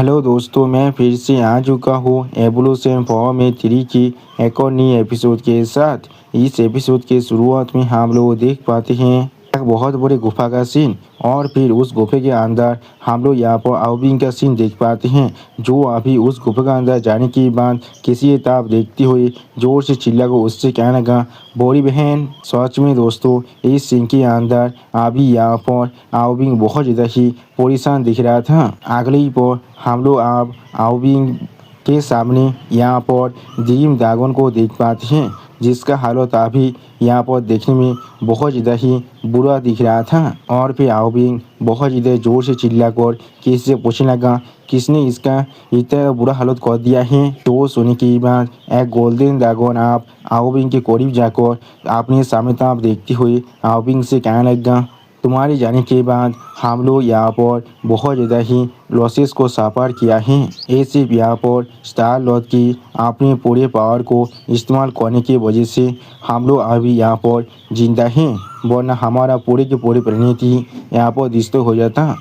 Hello दोस्तों, मैं फिर से आ चुका हूँ एवोल्यूशन फॉर्म 3 की एक और नई एपिसोड के साथ। इस एपिसोड के शुरुआत में हम लोग देख पाते हैं एक बहुत बड़ी गुफा का सीन, और फिर उस गुफे के अंदर हम लोग यहाँ पर आउबिंग का सीन देख पाते हैं, जो अभी उस गुफे के अंदर जाने के बाद किसी तरफ देखती हुई जोर से चिल्ला को उससे कहने लगा, बड़ी बहन। सच में दोस्तों, इस सीन के अंदर अभी यहाँ पर आउबिंग बहुत ज़्यादा ही परेशान दिख रहा था। अगले ही पर हम लोग आप आउबिंग के सामने यहाँ पर ड्रीम ड्रैगन को देख पाते हैं, जिसका हालत अभी यहाँ पर देखने में बहुत ज़्यादा ही बुरा दिख रहा था। और फिर आउबिंग बहुत ज़्यादा ज़ोर से चिल्लाकर किसी से पूछने लगा, किसने इसका इतना बुरा हालत कर दिया है। तो सुनने के बाद एक गोल्डन ड्रैगन आप आउबिंग के करीब जाकर अपने सामने तरफ देखती हुई आउबिंग से कहने लगा, तुम्हारे जाने के बाद हम लोग यहाँ पर बहुत ज़्यादा ही लॉसेस को सफ़र किया है। ये सिर्फ यहाँ पर स्टार लॉर्ड की अपने पूरे पावर को इस्तेमाल करने की वजह से हम लोग अभी यहाँ पर जिंदा हैं, वरना हमारा पूरे के पूरे प्रणीति यहाँ पर डिस्ट्रॉय हो जाता।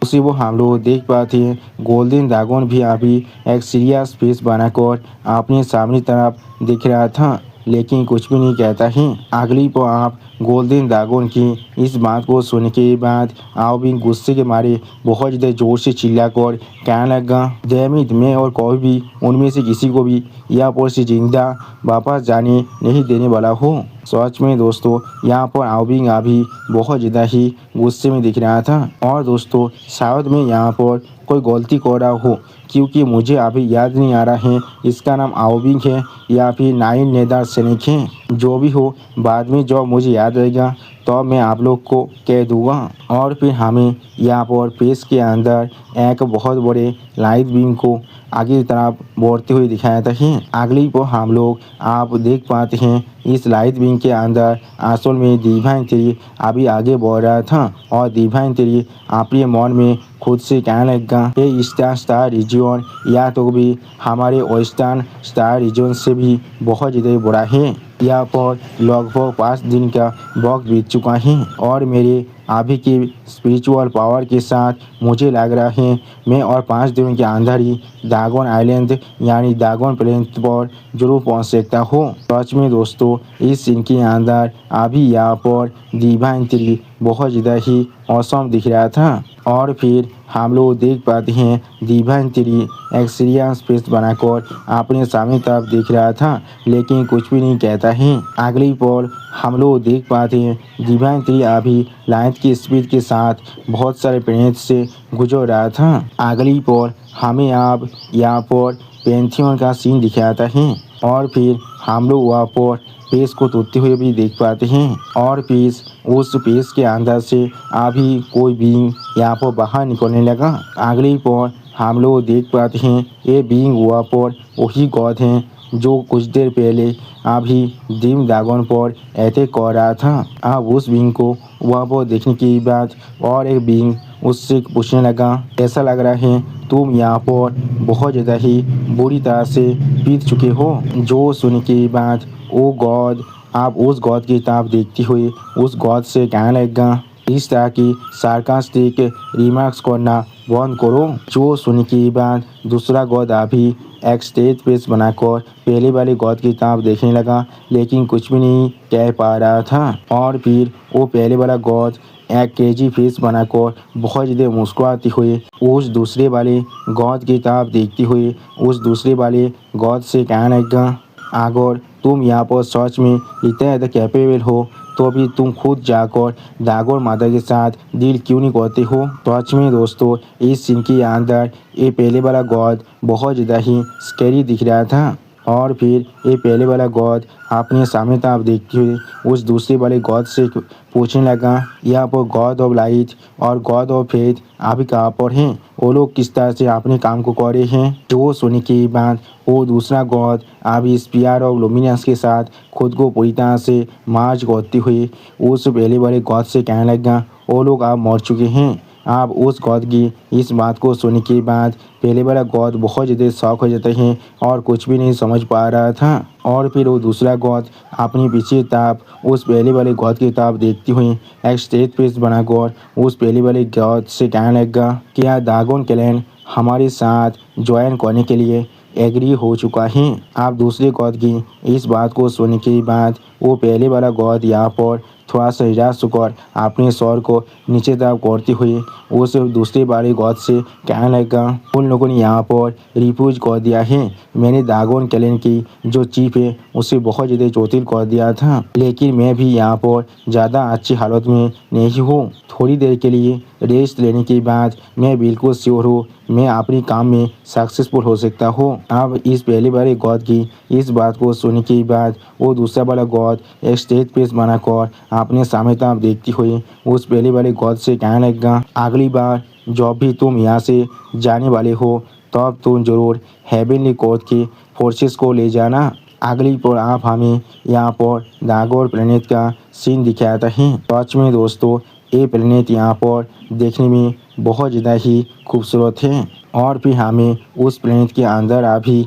उसी वो हम लोग देख पाते हैं गोल्डन ड्रैगन भी अभी एक सीरियस फेस बनाकर अपने सामने तरफ दिख रहा था, लेकिन कुछ भी नहीं कहता है। अगली पर आप गोल्डन ड्रैगन की इस बात को सुनने के बाद आप भी गुस्से के मारे बहुत ज़्यादा ज़ोर से चिल्लाकर कहने लगा, डैमिट, मैं और कोई भी उनमें से किसी को भी यहाँ पर से जिंदा वापस जाने नहीं देने वाला हूँ। सच में दोस्तों, यहाँ पर आउबिंग अभी बहुत ज़्यादा ही गुस्से में दिख रहा था। और दोस्तों, शायद मैं यहाँ पर कोई गलती कर रहा हूँ, क्योंकि मुझे अभी याद नहीं आ रहा है इसका नाम आउबिंग है या फिर नाइन नेदर सैनिक है। जो भी हो, बाद में जब मुझे याद आएगा तो मैं आप लोग को कह दूँगा। और फिर हमें यहाँ पर पेस के अंदर एक बहुत बड़े लाइट बीम को आगे की तरफ बढ़ते हुए दिखाया था है। अगली को हम लोग आप देख पाते हैं इस लाइट बीम के अंदर असल में डिवाइन थ्री अभी आगे बढ़ रहा था, और डिवाइन थ्री अपने मन में खुद से कहने लगा, ये ईस्टर्न स्टार रीजन या तो भी हमारे वेस्टर्न स्टार रीजन से भी बहुत ज़्यादा बड़ा है। यहाँ पर लगभग 5 दिन का वक्त बीत चुका है, और मेरे अभी की स्पिरिचुअल पावर के साथ मुझे लग रहा है मैं और 5 दिनों के अंदर ही ड्रैगन आइलैंड यानी ड्रैगन प्लेनेट पर जरूर पहुंच सकता हूँ। सच में दोस्तों, इस सीन के अंदर अभी यहाँ पर डिवाइन थ्री बहुत ज़्यादा ही औसम दिख रहा था। और फिर हम लोग देख पाते हैं डिवाइन थ्री एक सीरियस फेस बनाकर अपने सामने तरफ देख रहा था, लेकिन कुछ भी नहीं कहता है। अगली पल हम लोग देख पाते हैं डिवाइन थ्री अभी लाइट की स्पीड के साथ बहुत सारे प्लैनेट से गुजर रहा था। अगली पल हमें अब यहाँ पर पेंथियन का सीन दिखाता है, और फिर हम लोग वहाँ पर पेस को तोड़ते हुए भी देख पाते हैं। और पेस उस पेस के अंदर से अभी कोई बीइंग यहाँ पर बाहर निकलने लगा। अगली पर हम लोग देख पाते हैं ये बीइंग वहाँ पर वही गॉड हैं जो कुछ देर पहले अभी ड्रीम ड्रैगन पर अटैक कर रहा था। अब उस बीइंग को वहाँ पर देखने के बाद और एक बीइंग उससे पूछने लगा, ऐसा लग रहा है तुम यहाँ पर बहुत ज़्यादा ही बुरी तरह से पीट चुके हो। जो सुनने के बाद वो गॉड आप उस गॉड की तरफ देखती हुई उस गॉड से कहने लगा, इस तरह की सार्कास्टिक रिमार्क्स करना बंद करो। जो सुनने के बाद दूसरा गॉड अभी एक स्टेज पेस बनाकर पहले वाले गॉड की तरफ देखने लगा, लेकिन कुछ भी नहीं कह पा रहा था। और फिर वो पहले वाला गॉड एक क्रेजी फेस बनाकर बहुत ज़्यादा मुस्कुराती हुई उस दूसरे वाले गॉड की तरफ देखती हुई उस दूसरे वाले गॉड से कहने लगा, अगर तुम यहाँ पर सच में इतना ज़्यादा कैपेबल हो तो भी तुम खुद जाकर ड्रैगन माता के साथ डील क्यों नहीं करते हो। सच में दोस्तों, इस सीन के अंदर ये पहले वाला गॉड बहुत ज़्यादा ही स्कैरी दिख रहा था। और फिर ये पहले वाला गॉड अपने सामने तरफ देखते हुए उस दूसरे वाले गॉड से पूछने लगा, यहाँ पर गॉड ऑफ लाइट और गॉड ऑफ फेथ अभी कहाँ पर हैं, वो लोग किस तरह से अपने काम को कर रहे हैं। जो सुनने के बाद वो दूसरा गॉड अभी स्पीयर ऑफ लुमिनस के साथ खुद को पूरी तरह से मार्च करते हुए उस पहले वाले गॉड से कहने लगा, वो लोग अब मर चुके हैं। आप उस गॉड की इस बात को सुनने के बाद पहले वाला गॉड बहुत ज़्यादा शॉक हो जाते हैं और कुछ भी नहीं समझ पा रहा था। और फिर वो दूसरा गॉड अपनी पीछे तरफ उस पहले वाले गॉड की तरफ देखती हुई एक स्टेज पेस बनाकर उस पहले वाले गॉड से कहने लगा, क्या ड्रैगन क्लैन हमारे साथ ज्वाइन करने के लिए एग्री हो चुका है। आप दूसरे गॉड की इस बात को सुनने के बाद वो पहले वाला गॉड यहाँ पर थोड़ा सा निराश होकर अपने स्वर को नीचे तरफ करते हुए उस दूसरे वाले गॉड से कहने लगा, उन लोगों ने यहाँ पर रिफ्यूज कर दिया है। मैंने दागोन क्लैन की जो चीफ है उसे बहुत ज़्यादा चोटिल कर दिया था, लेकिन मैं भी यहाँ पर ज़्यादा अच्छी हालत में नहीं हूँ। थोड़ी देर के लिए रेस्ट लेने के बाद मैं बिल्कुल श्योर हूँ मैं अपने काम में सक्सेसफुल हो सकता हूँ। अब इस पहले वाले गॉड की इस बात को सुनने के बाद वो दूसरा वाला गॉड एक स्टेज पेज बनाकर अपने सामने तरफ देखती हुई उस पहले वाले गॉड से कहने लगा, अगली बार जब भी तुम यहाँ से जाने वाले हो तब तुम जरूर हेवनली कोर्ट के फोर्सेस को ले जाना। अगली पर आप हमें यहाँ पर दागोर प्लेनेट का सीन दिखाता है। सच में दोस्तों ये प्लेनेट यहाँ पर देखने में बहुत ज़्यादा ही खूबसूरत है और फिर हमें उस प्लेनेट के अंदर अभी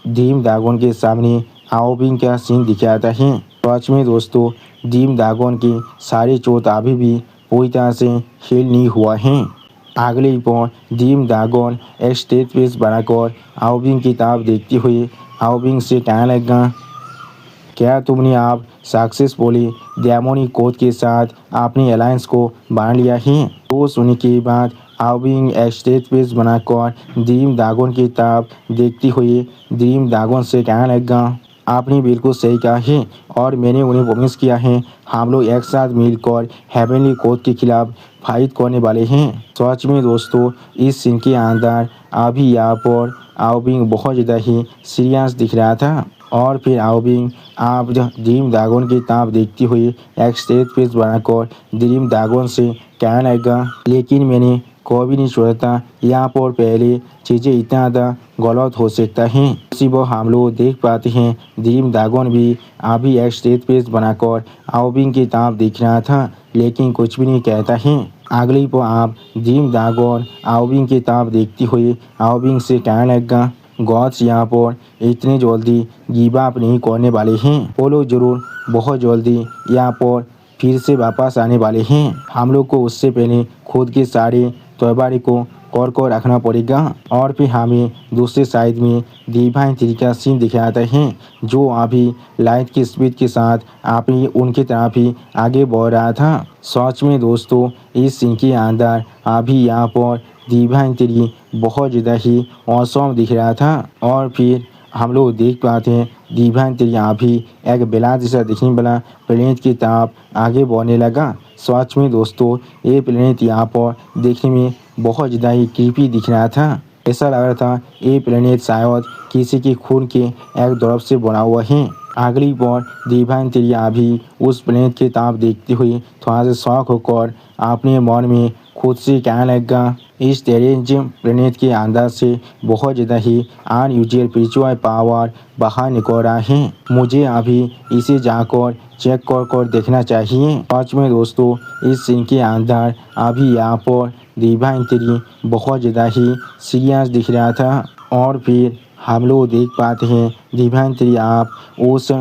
ड्रीम दागोन के सामने आओबिंग का सीन दिखाता है। सच में दोस्तों ड्रीम दागोन की सारी चोट अभी भी पूरी तरह से हील नहीं हुआ है। अगले पर ड्रीम दागोन एक स्टेज पेज बनाकर आओबिंग की तरफ देखते हुए आओबिंग से कहने लगा, क्या तुमने आप सक्सेसफुली डेमोनिक कोड के साथ अपनी अलायंस को बांध लिया है? तो सुनने के बाद आओबिंग एक स्टेज पेज बनाकर ड्रीम दागोन की तरफ देखती हुई ड्रीम दागोन से कहने लगा, आपने बिल्कुल सही कहा है और मैंने उन्हें प्रॉमिस किया है हम लोग एक साथ मिलकर हेवनली कोड के खिलाफ फाइट करने वाले हैं। सच में दोस्तों इस सीन के अंदर अभी यहाँ पर आओबिंग बहुत ज़्यादा ही सीरियस दिख रहा था और फिर आओबिंग आप ड्रीम दागोन की तरफ देखती हुई एक स्टेज पेज बनाकर ड्रीम दागोन से कहने लगा, लेकिन मैंने कभी नहीं सोचा था यहाँ पर पहले चीज़ें इतना ज़्यादा गलत हो सकता है। इसी वो हम लोग देख पाते हैं ड्रीम दागोन भी अभी एक स्टेज पेज बनाकर आओबिंग की तरफ दिख रहा था, लेकिन कुछ भी नहीं कहता है। अगली पर आप ड्रीम दागोन आओबिंग की तरफ देखती हुई आओबिंग से कहने लगा, गॉड्स यहाँ पर इतनी जल्दी गिव अप नहीं करने वाले हैं, वो लोग जरूर बहुत जल्दी यहाँ पर फिर से वापस आने वाले हैं। हम लोग को उससे पहले खुद की सारी तैयारी को रखना पड़ेगा और फिर हमें दूसरे साइड में डिवाइन थ्री का सीन दिखाता है जो अभी लाइट की स्पीड के साथ अपनी उनकी तरफ ही आगे बढ़ रहा था। सच में दोस्तों इस सीन के अंदर अभी यहाँ पर डिवाइन थ्री बहुत ज़्यादा ही औसम दिख रहा था और फिर हम लोग देख पाते हैं डिवाइन थ्री अभी एक बेला जैसा दिखने वाला प्लेनेट की तरफ आगे बढ़ने लगा। सच में दोस्तों ये प्लेनेट यहाँ पर देखने में बहुत ज़्यादा ही क्रीपी दिख रहा था। ऐसा लग रहा था ये प्लेनेट शायद किसी के खून के एक द्रव से बना हुआ है। अगली बार डिवाइन थ्री अभी उस प्लेनेट की तरफ देखते हुए थोड़ा सा शौक होकर अपने मन में खुद से कहने लगा, इस टेरेंज प्लेनेट के अंदर से बहुत ज़्यादा ही अनयूजुअल स्पिरिचुअल पावर बाहर निकल रहा है, मुझे अभी इसे जाकर चेक कर देखना चाहिए। सच में दोस्तों इस सीन के अंदर अभी यहाँ पर डिवाइन थ्री बहुत ज़्यादा ही सीरियस दिख रहा था और फिर हम लोग देख पाते हैं डिवाइन थ्री आप उस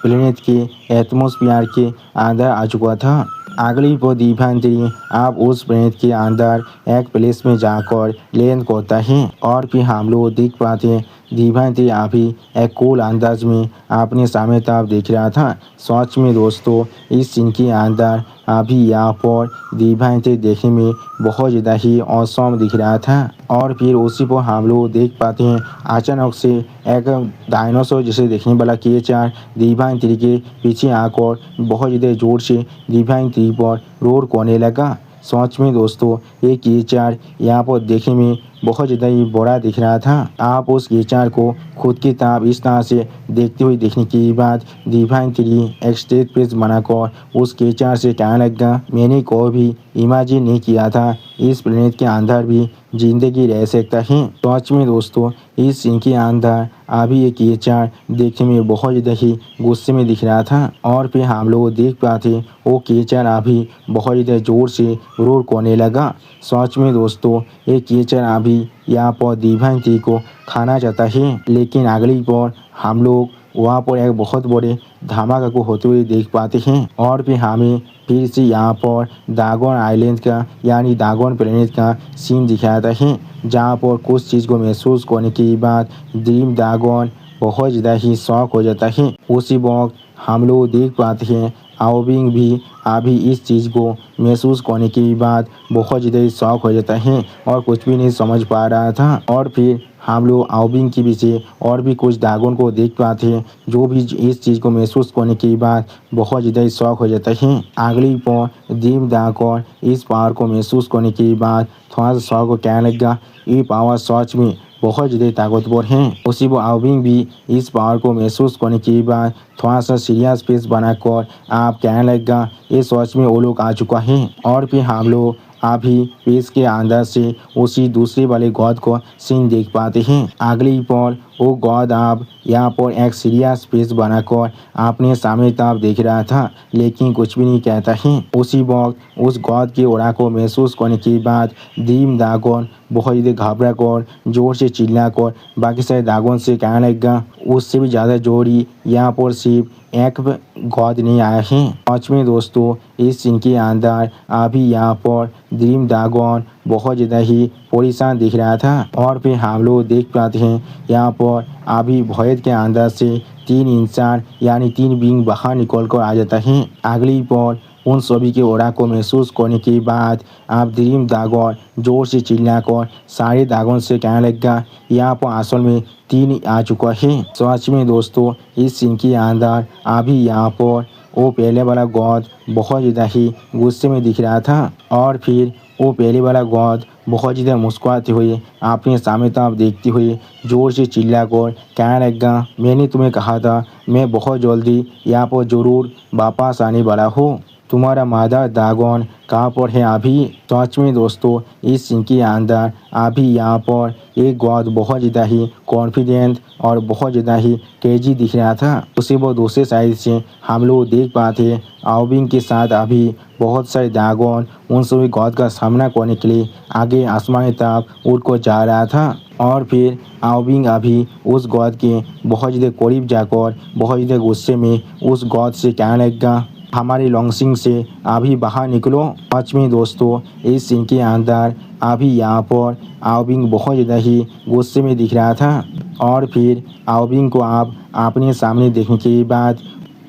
प्लेनेट के एटमॉस्फेयर के अंदर आ चुका था। अगली पर डिवाइन थ्री आप उस प्लेनेट के अंदर एक प्लेस में जाकर लैंड करता है और फिर हम लोग देख पाते हैं डिवाइन थ्री अभी एक कूल अंदाज में अपने सामने तरफ देख रहा था। सच में दोस्तों इस सीन के अंदर अभी यहाँ पर डिवाइन थ्री देखने में बहुत ज़्यादा ही औसम दिख रहा था और फिर उसी पर हम लोग देख पाते हैं अचानक से एक डायनासोर जैसे देखने वाला क्रिएचर डिवाइन थ्री के पीछे आकर बहुत ज़्यादा जोर से डिवाइन थ्री पर रोर करने लगा। सच में दोस्तों ये क्रिएचर यहाँ पर देखने में बहुत ज़्यादा ही बड़ा दिख रहा था। आप उस क्रिएचर को खुद की तरफ इस तरह से देखते हुए देखने के बाद डिवाइन थ्री एक स्टेज पेज बनाकर उस क्रिएचर से कहने लगा, मैंने कभी इमेजिन नहीं किया था इस प्लेनेट के अंदर भी जिंदगी रह सकता है। सच में दोस्तों इस सीन के अंदर अभी ये क्रिएचर देखने में बहुत ज़्यादा ही गुस्से में दिख रहा था और फिर हम लोग देख पाते वो क्रिएचर अभी बहुत ज़्यादा ज़ोर से रोर करने लगा। सच में दोस्तों ये क्रिएचर अभी यहाँ पर डिवाइन थ्री को खाना चाहता है, लेकिन अगली बार हम लोग वहाँ पर एक बहुत बड़े धमाका को होते हुए देख पाते हैं। और फिर हमें फिर से यहाँ पर दागन आइलैंड का यानी दागन प्लेनेट का सीन दिखाता है, जहाँ पर कुछ चीज़ को महसूस करने के बाद ड्रीम दागन बहुत ज़्यादा ही शौक हो जाता है। उसी वक्त हम लोग देख पाते हैं आओबिंग भी अभी इस चीज़ को महसूस करने के बाद बहुत ज़्यादा शौक हो जाता है और कुछ भी नहीं समझ पा रहा था। और फिर हम लोग आओबिंग के पीछे और भी कुछ दागों को देख पाते हैं जो भी इस चीज़ को महसूस करने के बाद बहुत ज़्यादा शौक हो जाता है। अगली पर ड्रीम दागन इस पावर को महसूस करने के बाद थोड़ा सा शौक को कहने लगा, ये पावर सच में बहुत ज़्यादा ताकतवर हैं। उसी वो आओबिंग भी इस पावर को महसूस करने के बाद थोड़ा सा सीरियस फेस बनाकर आप कहने लगेगा, ये सच में वो लोग आ चुका है। और फिर हम लोग अभी पेज के अंदर से उसी दूसरे वाले गॉड को सीन देख पाते हैं। अगली पर वो गॉड आप यहाँ पर एक सीरियस फेस बनाकर अपने सामने तरफ देख रहा था, लेकिन कुछ भी नहीं कहता है। उसी वक्त उस गॉड के ओरा को महसूस करने के बाद ड्रीम दागन बहुत ज़्यादा घबरा कर जोर से चिल्ला कर बाकी सारे दागों से कहने लगेगा, उससे भी ज़्यादा जोरी यहाँ पर सिर्फ एक गॉड नहीं आया है। सच में दोस्तों इस सीन के अंदर अभी यहाँ पर ड्रीम दागन बहुत ज़्यादा ही परेशान दिख रहा था। और फिर हम लोग देख पाते हैं यहाँ पर अभी भोयत के अंदर से 3 इंसान यानी 3 बींग बाहर निकल कर आ जाता है। अगली पर उन सभी के ओरा को महसूस करने के बाद आप ड्रीम दागन जोर से चिल्लाकर सारे दागों से कहने लगेगा, यहाँ पर असल में 3 आ चुका है। सच में दोस्तों इस सीन के अंदर अभी यहाँ पर वो पहले वाला गॉड बहुत ज़्यादा ही गुस्से में दिख रहा था। और फिर वो पहले वाला गॉड बहुत ज़्यादा मुस्कुराते हुए अपने सामने तरफ देखते हुए जोर से चिल्लाकर कहने लगा, मैंने तुम्हें कहा था मैं बहुत जल्दी यहाँ पर ज़रूर वापस आने वाला हूँ। तुम्हारा मादा दागन कहाँ पर है अभी। सच में दोस्तों इस सीन के अंदर अभी यहाँ पर एक गॉड बहुत ज़्यादा ही कॉन्फिडेंट और बहुत ज़्यादा ही क्रेजी दिख रहा था। उसे वो दूसरे साइड से हम लोग देख पाते हैं आओबिंग के साथ अभी बहुत सारे दागन उन सभी गॉड का सामना करने के लिए आगे आसमान की तरफ उड़ कर जा रहा था। और फिर आओबिंग अभी उस गॉड के बहुत ज़्यादा करीब जाकर बहुत ज़्यादा गुस्से में उस गॉड से कहने लगेगा, हमारी लॉन्गसिंग से अभी बाहर निकलो। सच में दोस्तों इस सीन के अंदर अभी यहाँ पर आओबिंग बहुत ज़्यादा ही गुस्से में दिख रहा था। और फिर आओबिंग को आप अपने सामने देखने के बाद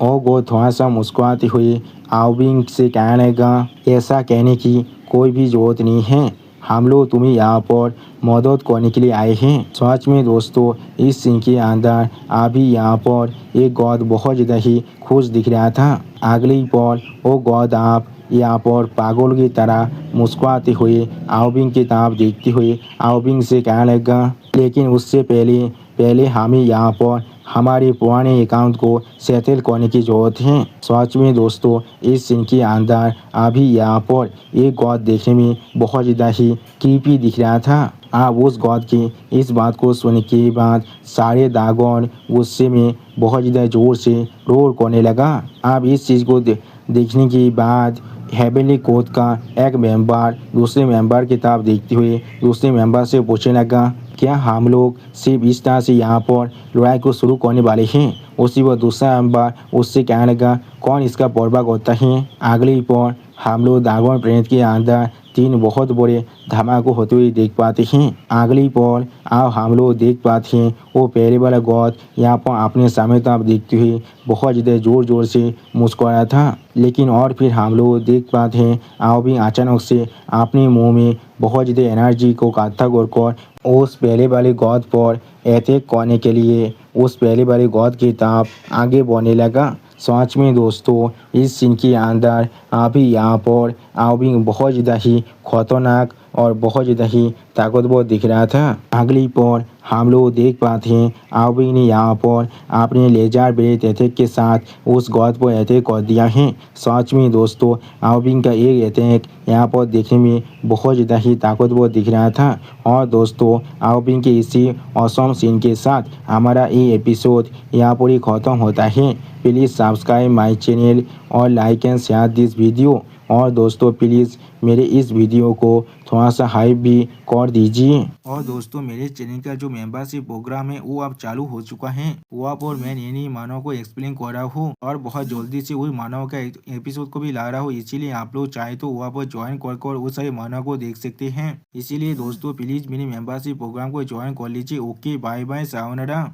ओ गो थोड़ा सा मुस्कुराते हुए आओबिंग से कहने लगा, ऐसा कहने की कोई भी ज़रूरत नहीं है, हम लोग तुम्हें यहाँ पर मदद करने के लिए आए हैं। सच में दोस्तों इस सीन के अंदर अभी यहाँ पर एक गॉड बहुत ज़्यादा ही खुश दिख रहा था। अगली पर वो गॉड आप यहाँ पर पागल की तरह मुस्कुराते हुए आओबिंग की तरफ देखते हुए आओबिंग से कहने लगा, लेकिन उससे पहले हमें यहाँ पर हमारे पुराने अकाउंट को सेटल करने की ज़रूरत है। सच में दोस्तों इस सीन के अंदर अभी यहाँ पर एक गॉड देखने में बहुत ज़्यादा ही क्रीपी दिख रहा था। आप उस गॉड की इस बात को सुनने के बाद सारे दागन गुस्से में बहुत ज़्यादा ज़ोर से रोर करने लगा। आप इस चीज़ को देखने के बाद हेवनली कोर्ट का एक मेंबर दूसरे मेंबर की तरफ देखते हुए दूसरे मेंबर से पूछने लगा, क्या हम लोग सिर्फ इस तरह से यहाँ पर लड़ाई को शुरू करने वाले हैं। उसी वह दूसरा मेंबर उससे कहने लगा, कौन इसका परवाह करता है। अगली पर हम लोग दागन प्लेनेट के अंदर 3 बहुत बड़े धमाके होते हुए देख पाते हैं। अगली पर अब हम लोग देख पाते हैं वो पहले वाला गॉड यहाँ पर अपने सामने तरफ देखते हुए बहुत ज़्यादा ज़ोर से मुस्कुराया था। लेकिन और फिर हम लोग देख पाते हैं आओबिंग अचानक से अपने मुंह में बहुत ज़्यादा एनर्जी को इकट्ठा कर उस पहले वाले गॉड पर अटैक करने के लिए उस पहले वाले गॉड की तरफ आगे बढ़ने लगा। सच में दोस्तों इस सीन के अंदर अभी यहाँ पर आओबिंग बहुत ज़्यादा ही खतरनाक और बहुत ज़्यादा ही ताकतवर दिख रहा था। अगली पर हम लोग देख पाते हैं आओबिंग ने यहाँ पर अपने लेजर ब्रेथ अटैक के साथ उस गॉड पर अटैक कर दिया है। सच में दोस्तों आओबिंग का एक अटैक यहाँ पर देखने में बहुत ज़्यादा ही ताकतवर दिख रहा था। और दोस्तों आओबिंग के इसी ऑसम सीन के साथ हमारा ये एपिसोड यहाँ पर ही ख़त्म होता है। प्लीज़ सब्सक्राइब माई चैनल और like and share this video. और दोस्तों प्लीज़ मेरे इस वीडियो को थोड़ा सा हाइप भी कर दीजिए। और दोस्तों मेरे चैनल का जो मेंबरशिप प्रोग्राम है वो अब चालू हो चुका है। वो आप और मैं नई मानव को एक्सप्लेन कर रहा हूँ और बहुत जल्दी से वही मानव का एपिसोड को भी ला रहा हूँ। इसीलिए आप लोग चाहे तो वहाँ पर ज्वाइन कर वो सारे मानव को देख सकते हैं। इसीलिए दोस्तों प्लीज मेरे मेंबरशिप प्रोग्राम को ज्वाइन कर लीजिए। Okay bye bye sayonara.